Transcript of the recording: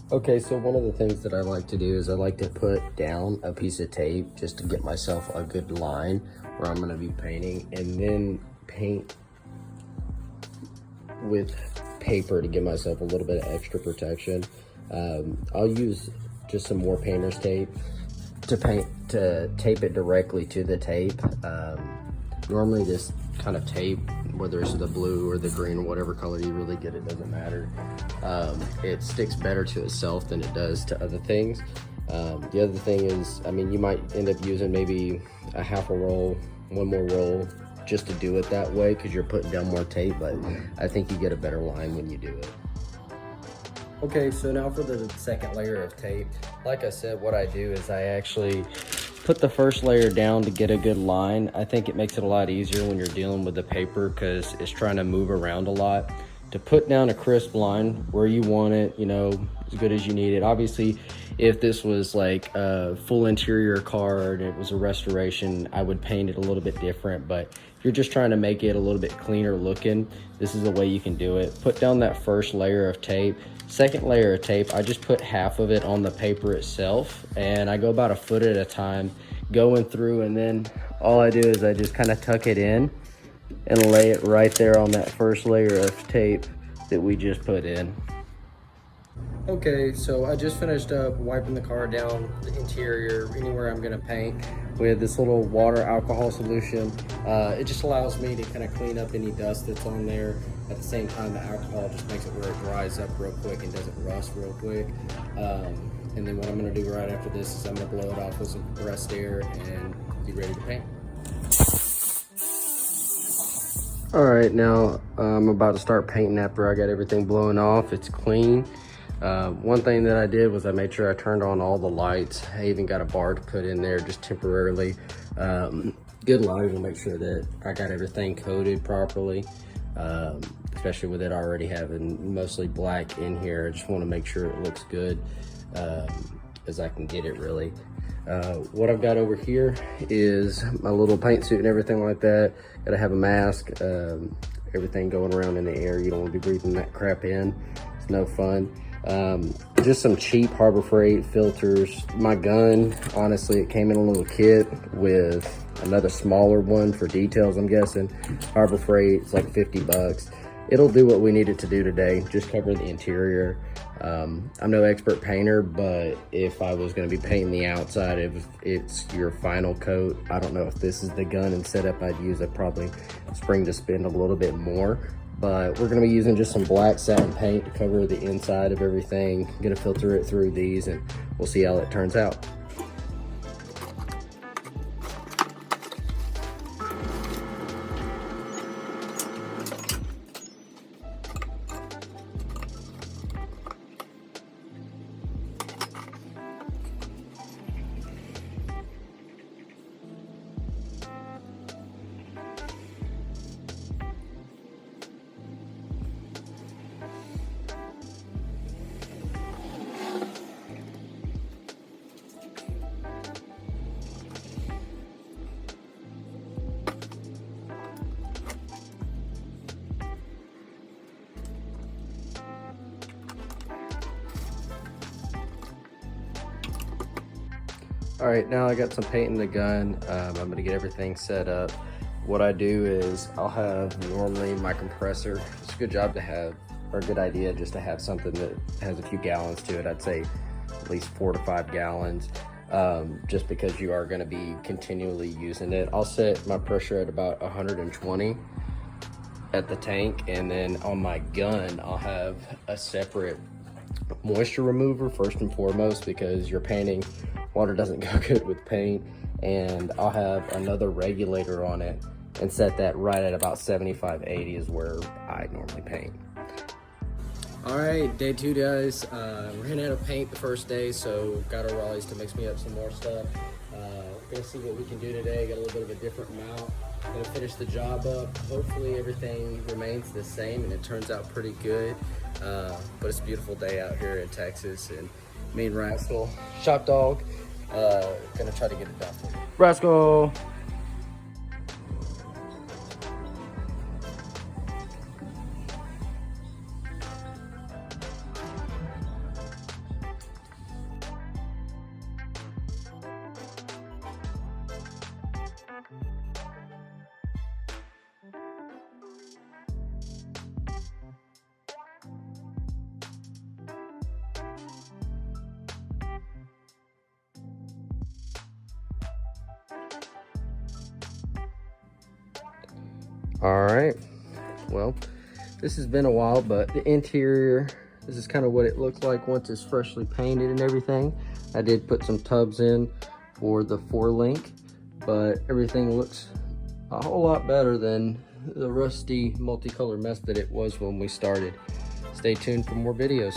Okay, so one of the things that I like to do is I like to put down a piece of tape just to get myself a good line where I'm going to be painting, and then paint with paper to give myself a little bit of extra protection. I'll use just some more painter's tape to tape it directly to the tape. Normally this kind of tape, whether it's the blue or the green or whatever color you really get, it doesn't matter. It sticks better to itself than it does to other things. The other thing is, I mean, you might end up using maybe a half a roll, one more roll, just to do it that way because you're putting down more tape, but I think you get a better line when you do it. Okay, so now for the second layer of tape. Like I said, what I do is I actually put the first layer down to get a good line. I think it makes it a lot easier when you're dealing with the paper because it's trying to move around a lot. To put down a crisp line where you want it, you know, as good as you need it. Obviously, if this was like a full interior car and it was a restoration, I would paint it a little bit different. But if you're just trying to make it a little bit cleaner looking, this is the way you can do it. Put down that first layer of tape. Second layer of tape, I just put half of it on the paper itself, and I go about a foot at a time going through, and then all I do is I just kind of tuck it in and lay it right there on that first layer of tape that we just put in. Okay, so I just finished up wiping the car down, the interior, anywhere I'm gonna paint, with this little water alcohol solution. It just allows me to kind of clean up any dust that's on there. At the same time, the alcohol just makes it where it dries up real quick and doesn't rust real quick. And then what I'm gonna do right after this is I'm gonna blow it off with some compressed air and be ready to paint. All right, now I'm about to start painting after I got everything blown off. It's clean. One thing that I did was I made sure I turned on all the lights. I even got a bar to put in there just temporarily. Good lighting to make sure that I got everything coated properly, especially with it already having mostly black in here. I just want to make sure it looks good as I can get it really. What I've got over here is my little paint suit and everything like that. Gotta have a mask, everything going around in the air. You don't want to be breathing that crap in. It's no fun. Just some cheap Harbor Freight filters. My gun, honestly, it came in a little kit with another smaller one for details, I'm guessing. Harbor Freight, it's like 50 bucks. It'll do what we need it to do today, just cover the interior. I'm no expert painter, but if I was gonna be painting the outside, if it's your final coat, I don't know if this is the gun and setup I'd use. I'd probably spring to spend a little bit more. But we're gonna be using just some black satin paint to cover the inside of everything. I'm gonna filter it through these and we'll see how it turns out. All right, now I got some paint in the gun. I'm gonna get everything set up. What I do is I'll have normally my compressor. It's a good job to have, or a good idea just to have something that has a few gallons to it. I'd say at least 4 to 5 gallons, just because you are gonna be continually using it. I'll set my pressure at about 120 at the tank, and then on my gun, I'll have a separate moisture remover first and foremost, because you're painting, water doesn't go good with paint. And I'll have another regulator on it and set that right at about 75, 80 is where I normally paint. All right, day 2, guys. Ran out of paint the first day, so got our Raleighs to mix me up some more stuff. Gonna see what we can do today. Got a little bit of a different mount. Gonna finish the job up. Hopefully everything remains the same and it turns out pretty good. But it's a beautiful day out here in Texas, and me and Rascal, Shop Dog, gonna try to get it done for you. Rascal! All right, well, this has been a while, but the interior, this is kind of what it looks like once it's freshly painted and everything. I did put some tubs in for the 4-link, but everything looks a whole lot better than the rusty multicolor mess that it was when we started. Stay tuned for more videos.